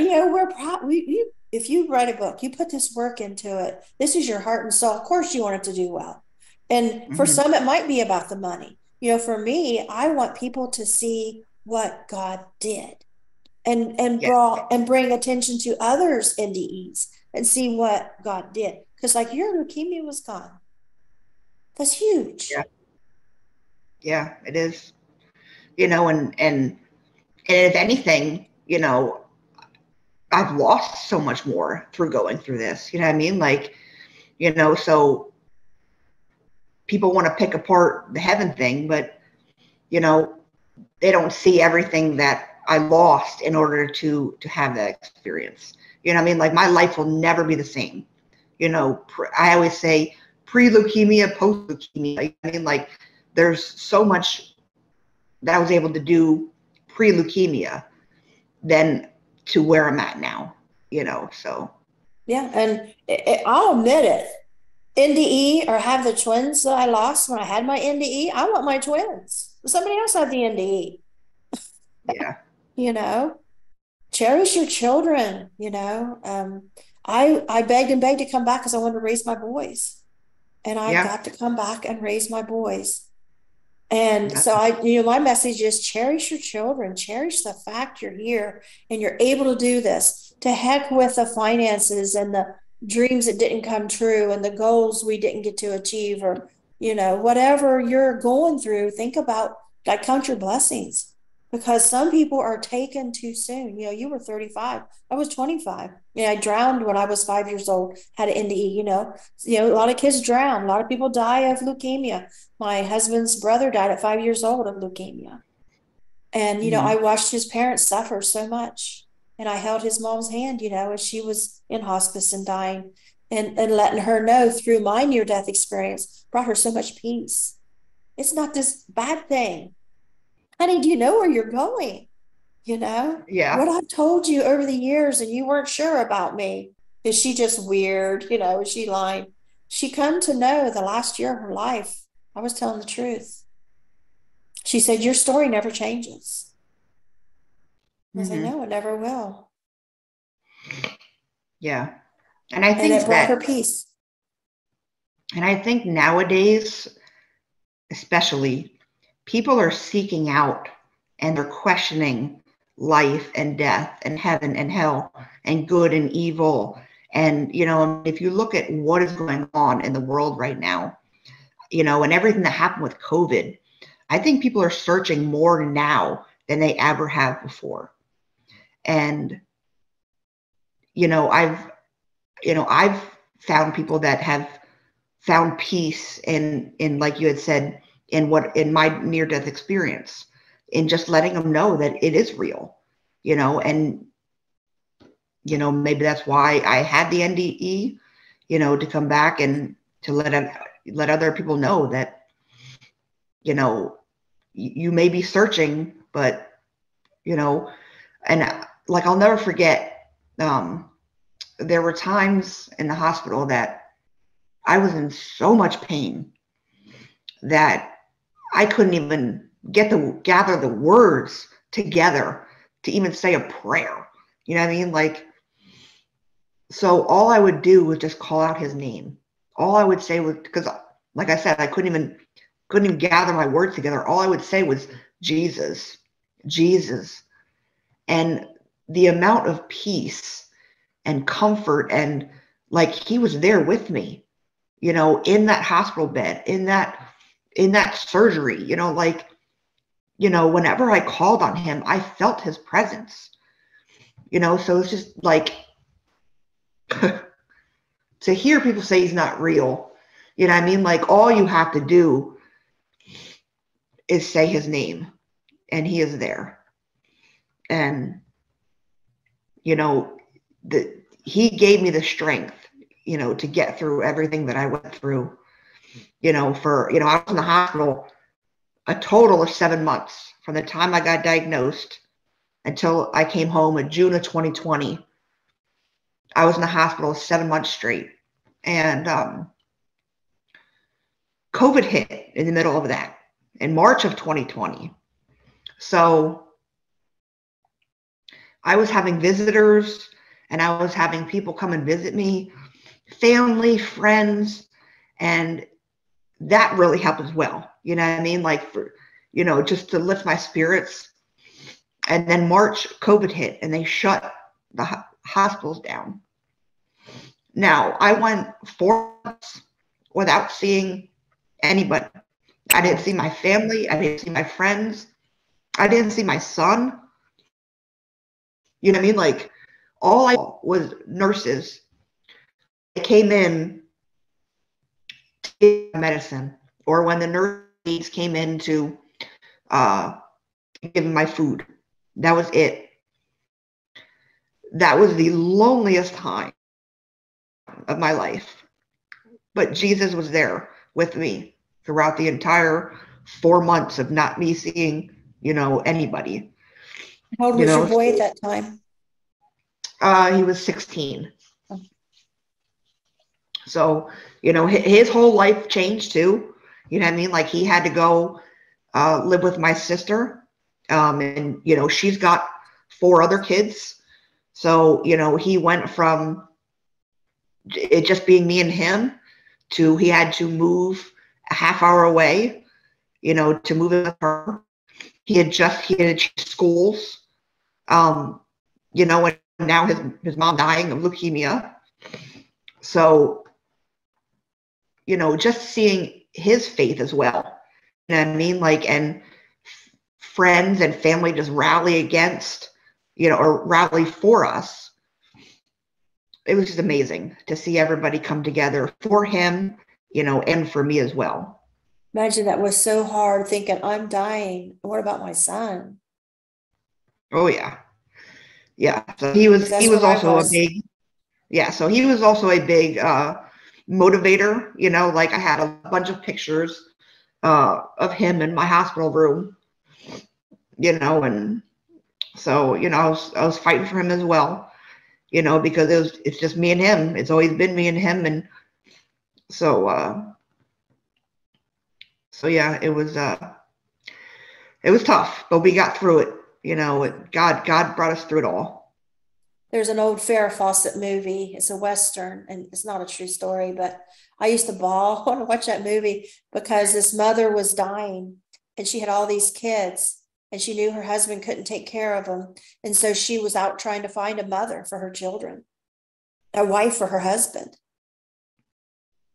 if you write a book, you put this work into it. This is your heart and soul. Of course you want it to do well. And for Mm-hmm. some, it might be about the money. For me, I want people to see what God did and Yeah. brought and bring attention to others' NDEs and see what God did. Because like your leukemia was gone. That's huge. Yeah. Yeah, it is. And if anything, I've lost so much more through going through this. You know what I mean? Like, so people want to pick apart the heaven thing, but they don't see everything that I lost in order to have that experience. You know what I mean? Like, my life will never be the same. I always say pre-leukemia, post-leukemia. I mean, like, there's so much that I was able to do pre-leukemia than to where I'm at now, so. Yeah. And I'll admit it. NDE or have the twins that I lost when I had my NDE. I want my twins. Somebody else had the NDE, Yeah. you know? Cherish your children, I begged and begged to come back because I wanted to raise my boys. And I Yeah. got to come back and raise my boys. And Yeah. so my message is cherish your children, cherish the fact you're here and you're able to do this. To heck with the finances and the dreams that didn't come true and the goals we didn't get to achieve, or, whatever you're going through, think about, like, count your blessings, because some people are taken too soon. You were 35. I was 25. I drowned when I was 5 years old, had an NDE, a lot of kids drown. A lot of people die of leukemia. My husband's brother died at 5 years old of leukemia. And, Hmm. I watched his parents suffer so much. And I held his mom's hand, as she was in hospice and dying, and letting her know through my near death experience brought her so much peace. It's not this bad thing. Honey, do you know where you're going? Yeah. What I've told you over the years and you weren't sure about me. Is she just weird? Is she lying? She come to know the last year of her life, I was telling the truth. She said, your story never changes. I said, Hmm. no, it never will. Yeah. And I And it think brought her that, peace. and I think nowadays, especially, people are seeking out and they're questioning life and death and heaven and hell and good and evil. And, if you look at what is going on in the world right now, and everything that happened with COVID, I think people are searching more now than they ever have before. And, I've, I've found people that have found peace in like you had said, in my near death experience, in just letting them know that it is real, and maybe that's why I had the NDE, to come back and to let other people know that, you may be searching, but, and like, I'll never forget, there were times in the hospital that I was in so much pain that I couldn't even gather the words together to even say a prayer. You know what I mean? Like, so all I would do was just call out his name. All I would say was, because like I said, I couldn't even gather my words together. All I would say was Jesus, Jesus. And the amount of peace and comfort, and like, he was there with me, in that hospital bed, in that surgery, like, whenever I called on him, I felt his presence, so it's just like, to hear people say he's not real, you know what I mean? Like, all you have to do is say his name and he is there. And, you know, he gave me the strength, to get through everything that I went through, I was in the hospital a total of 7 months from the time I got diagnosed until I came home in June of 2020. I was in the hospital 7 months straight. And COVID hit in the middle of that in March of 2020. So I was having visitors and I was having people come and visit me, family, friends, and that really helped as well. You know what I mean? Like, for, just to lift my spirits. And then March, COVID hit and they shut the hospitals down. Now, I went 4 months without seeing anybody. I didn't see my family. I didn't see my friends. I didn't see my son. You know what I mean? Like, all I saw was nurses. They came in to get medicine, or when the nurses came in to give me my food. That was it. That was the loneliest time of my life. But Jesus was there with me throughout the entire 4 months of not me seeing, anybody. How old was your boy at that time? He was 16. So, his whole life changed too. You know what I mean? Like, he had to go live with my sister. And, she's got 4 other kids. So, he went from it just being me and him, to he had to move a half hour away, to move in with her. He had changed schools, and now his mom dying of leukemia. So, just seeing his faith as well. You know what I mean? Like, and friends and family just rally against, or rally for us. It was just amazing to see everybody come together for him, and for me as well. Imagine that was so hard, thinking I'm dying. What about my son? Oh yeah. Yeah. So he was also a big, so he was also a big motivator, like I had a bunch of pictures of him in my hospital room, and so, I was fighting for him as well, because it's just me and him. It's always been me and him. And so, yeah, it was tough, but we got through it. God brought us through it all. There's an old Farrah Fawcett movie. It's a Western, and it's not a true story, but I used to bawl when I watch that movie because this mother was dying and she had all these kids and she knew her husband couldn't take care of them. And so she was out trying to find a mother for her children, a wife for her husband.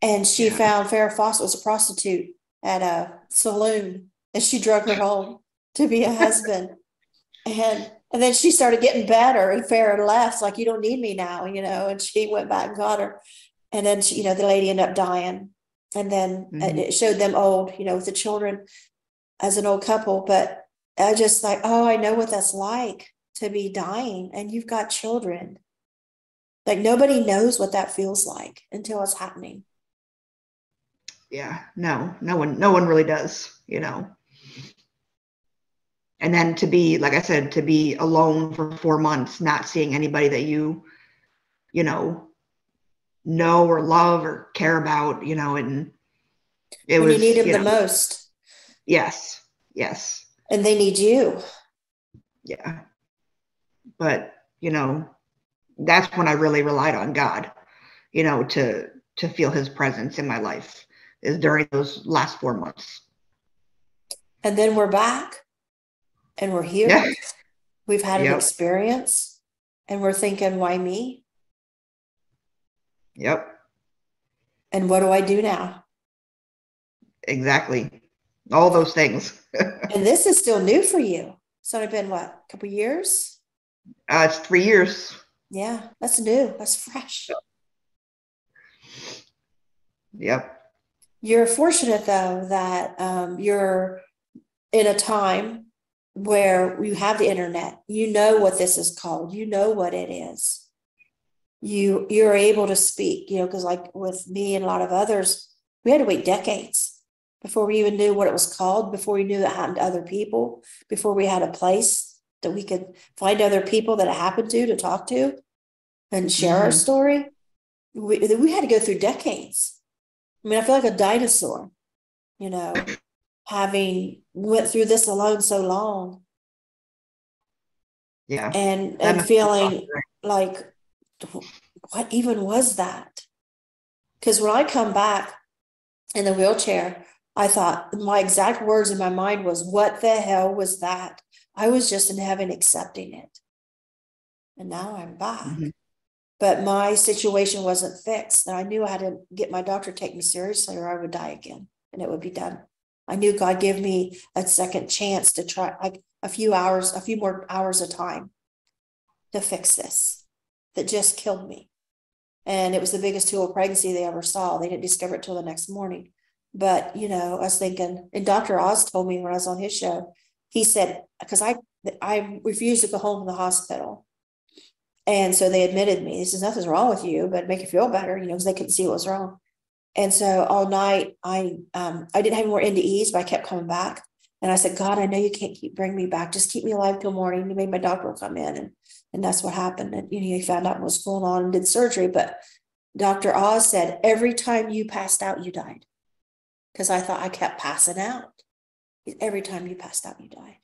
And she found Farrah Fawcett was a prostitute at a saloon, and she drug her home to be a husband. And then she started getting better, and Farrah left, like, you don't need me now, and she went back and got her. And then she, the lady ended up dying. And then it showed them old, with the children as an old couple. But I just like, oh, I know what that's like to be dying and you've got children. Like, nobody knows what that feels like until it's happening. Yeah, no one really does, And then to be, like I said, to be alone for 4 months, not seeing anybody that you know or love or care about, and it when was, you need them the most. Yes. And they need you. Yeah. But, that's when I really relied on God, to feel his presence in my life, is during those last 4 months. And then we're back and we're here. Yeah. We've had an experience and we're thinking, why me? Yep. And what do I do now? Exactly. All those things. And this is still new for you. It's only been what, a couple of years? It's 3 years. Yeah, that's new. That's fresh. Yep. You're fortunate, though, that you're in a time where you have the internet. You know what this is called. You know what it is. You're able to speak, because like with me and a lot of others, we had to wait decades before we even knew what it was called, before we knew that happened to other people, before we had a place that we could find other people that it happened to talk to and share our story. We had to go through decades. I mean, I feel like a dinosaur, having went through this alone so long. Yeah. And feeling like, what even was that? Because when I come back in the wheelchair, I thought my exact words in my mind was, what the hell was that? I was just in heaven accepting it. And now I'm back. But my situation wasn't fixed. And I knew I had to get my doctor to take me seriously or I would die again and it would be done. I knew God gave me a second chance to try, like a few more hours of time to fix this that just killed me. And it was the biggest tool of pregnancy they ever saw. They didn't discover it till the next morning. But, I was thinking, and Dr. Oz told me when I was on his show, he said, because I refused to go home from the hospital. And so they admitted me. He says, nothing's wrong with you, but make you feel better, because they couldn't see what was wrong. And so all night, I didn't have any more NDEs, but I kept coming back. And I said, God, I know you can't keep bringing me back. Just keep me alive till morning. You made my doctor come in. And that's what happened. And, he found out what was going on and did surgery. But Dr. Oz said, every time you passed out, you died. Because I thought I kept passing out. Every time you passed out, you died.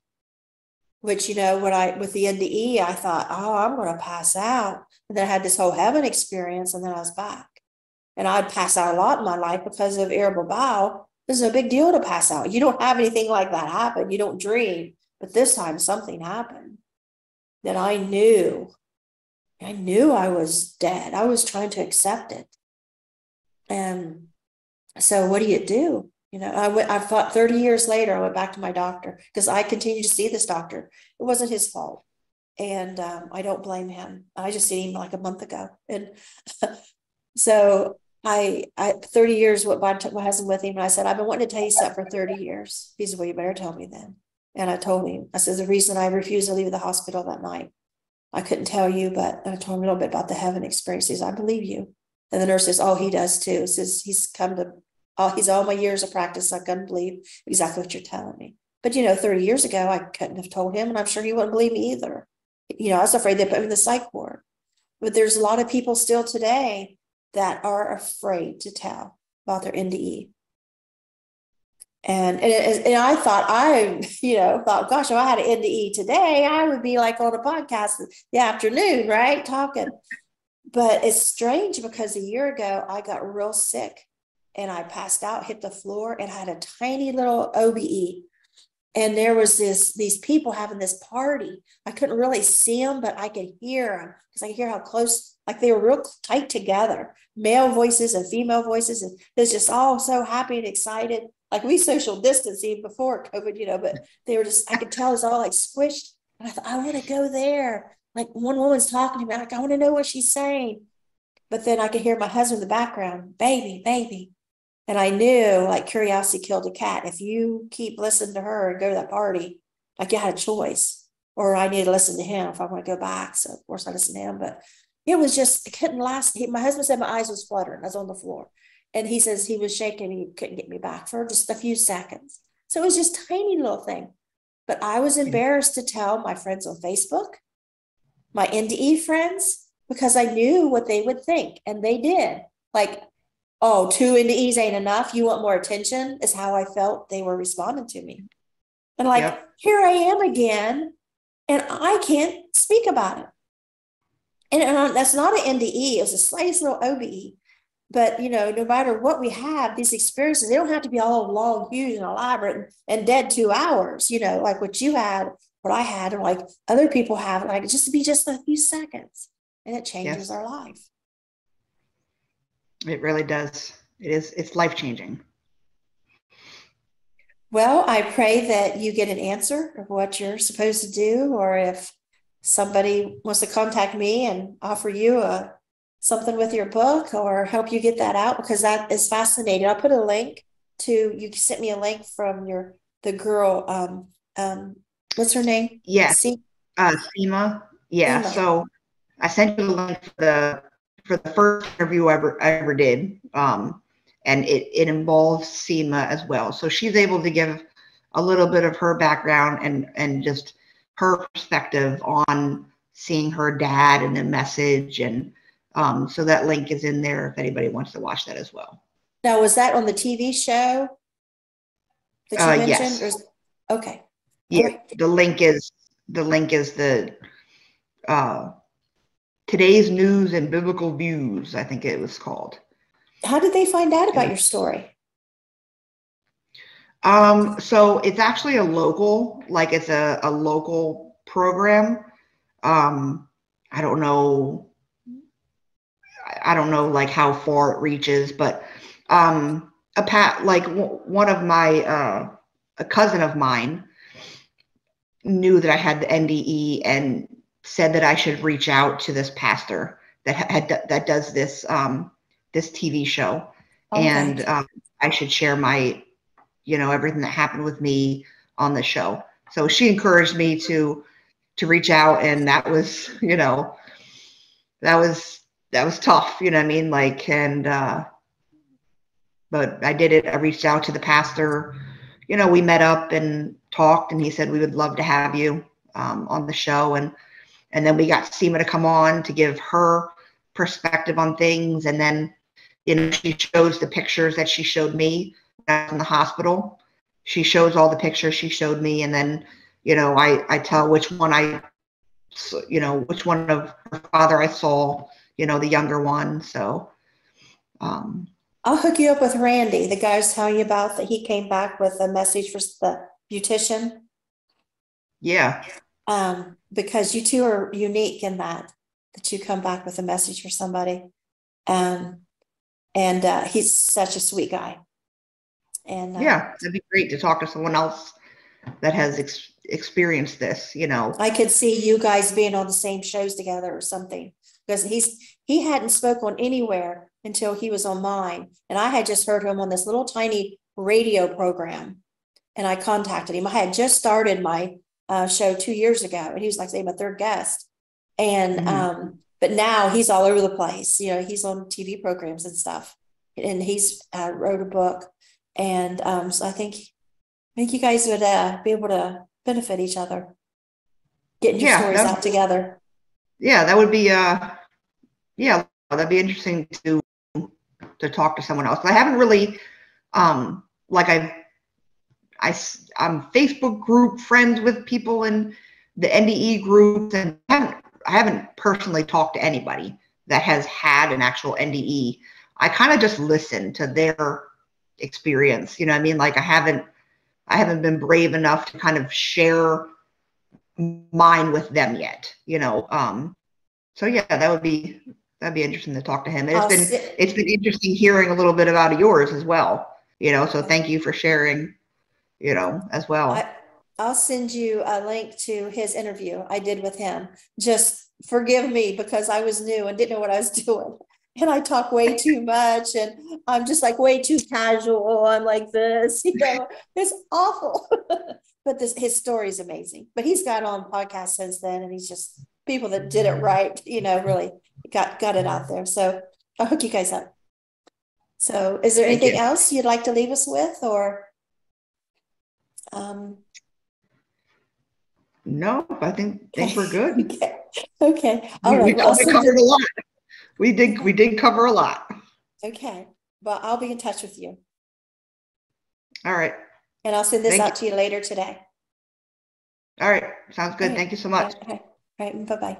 Which, with the NDE, I thought, oh, I'm going to pass out. And then I had this whole heaven experience, and then I was back. And I'd pass out a lot in my life because of irritable bowel. This is a big deal to pass out. You don't have anything like that happen. You don't dream. But this time something happened that I knew I was dead. I was trying to accept it. And so what do? You know, I thought 30 years later, I went back to my doctor because I continued to see this doctor. It wasn't his fault. And I don't blame him. I just seen him like a month ago. And so I 30 years went by, I took my husband with him, and I said, I've been wanting to tell you something for 30 years. He said, well, you better tell me then. And I told him, I said, the reason I refused to leave the hospital that night, I couldn't tell you, but I told him a little bit about the heaven experience. He says, I believe you. And the nurse says, oh, he does too. He says, he's all my years of practice. I couldn't believe exactly what you're telling me. But, you know, 30 years ago, I couldn't have told him, and I'm sure he wouldn't believe me either. You know, I was afraid they put me in the psych ward. But there's a lot of people still today that are afraid to tell about their NDE. And I thought, gosh, if I had an NDE today, I would be like on a podcast in the afternoon, right? Talking. But it's strange because a year ago, I got real sick and I passed out, hit the floor, and had a tiny little OBE. And there was these people having this party. I couldn't really see them, but I could hear them because I could hear how close, like they were real tight together, male voices and female voices. And it was just all so happy and excited. Like we social distancing before COVID, you know, but they were just, I could tell it's all like squished. And I thought, I want to go there. Like one woman's talking to me, like, I want to know what she's saying. But then I could hear my husband in the background, baby, baby. And I knew, like, curiosity killed a cat. If you keep listening to her and go to that party, like you had a choice, or I need to listen to him if I want to go back. So of course I listened to him, but it was just, it couldn't last. My husband said my eyes was fluttering. I was on the floor, and he says he was shaking. He couldn't get me back for just a few seconds. So it was just a tiny little thing, but I was embarrassed to tell my friends on Facebook, my NDE friends, because I knew what they would think, and they did. Like, oh, 2 NDEs ain't enough. You want more attention, is how I felt they were responding to me. And like, yep. Here I am again, and I can't speak about it. And that's not an NDE. It was the slightest little OBE. But, you know, no matter what we have, these experiences, they don't have to be all long, huge, and elaborate and dead 2 hours, you know, like what you had, what I had, and like other people have, like just to be just a few seconds. And it changes our life. It really does. It's life-changing. Well, I pray that you get an answer of what you're supposed to do, or if somebody wants to contact me and offer you something with your book or help you get that out, because that is fascinating. I'll put a link to, you sent me a link from the girl, what's her name? Yes. Seema. Yeah. Seema. So I sent you the link for the first interview I ever did. And it involves Seema as well. So she's able to give a little bit of her background and just her perspective on seeing her dad and the message. And so that link is in there if anybody wants to watch that as well. Now, was that on the TV show that you mentioned? Yes. Okay. Yeah. Right. The link is the Today's News and Biblical Views, I think it was called. How did they find out about your story? So it's actually a local program. I don't know like how far it reaches, but one of my a cousin of mine knew that I had the NDE and said that I should reach out to this pastor that does this this TV show. Okay. And I should share my, everything that happened with me on the show. So she encouraged me to reach out, and that was, that was tough, you know what I mean? Like, and, but I did it. I reached out to the pastor, we met up and talked, and he said, we would love to have you on the show. And then we got Seema to come on to give her perspective on things. And then, she shows the pictures that she showed me in the hospital. She shows all the pictures she showed me. And then, I tell which one which one of her father I saw, the younger one. So I'll hook you up with Randy, the guy I was telling you about, that he came back with a message for the beautician. Yeah. Because you two are unique in that you come back with a message for somebody. And he's such a sweet guy. And yeah, it'd be great to talk to someone else that has experienced this, you know. I could see you guys being on the same shows together or something, because he hadn't spoken anywhere until he was on mine. And I had just heard him on this little tiny radio program, and I contacted him. I had just started my show 2 years ago, and he was like, say, my third guest. And but now he's all over the place. You know, he's on TV programs and stuff, and he's wrote a book. And so I think you guys would be able to benefit each other, getting your stories out together. Yeah, that would be yeah, that'd be interesting to talk to someone else. I haven't really like I'm Facebook group friends with people in the NDE groups, and I haven't personally talked to anybody that has had an actual NDE. I kind of just listen to their experience, you know what I mean? Like I haven't been brave enough to kind of share mine with them yet, you know. So yeah, that'd be interesting to talk to him. And it's been interesting hearing a little bit about yours as well, you know. So thank you for sharing, you know, as well. I'll send you a link to his interview I did with him. Just forgive me because I was new and didn't know what I was doing. And I talk way too much, and I'm just like way too casual. I'm like this, you know, it's awful. But his story is amazing. But he's got on podcasts since then, and he's just people that did it right, you know, really got it out there. So I'll hook you guys up. So is there anything else you'd like to leave us with, or no, I think we're good. Okay. All right. We covered a lot. We did cover a lot. Okay. Well, I'll be in touch with you. All right. And I'll send this out to you later today. All right. Sounds good. Thank you so much. Okay. All right. Bye-bye.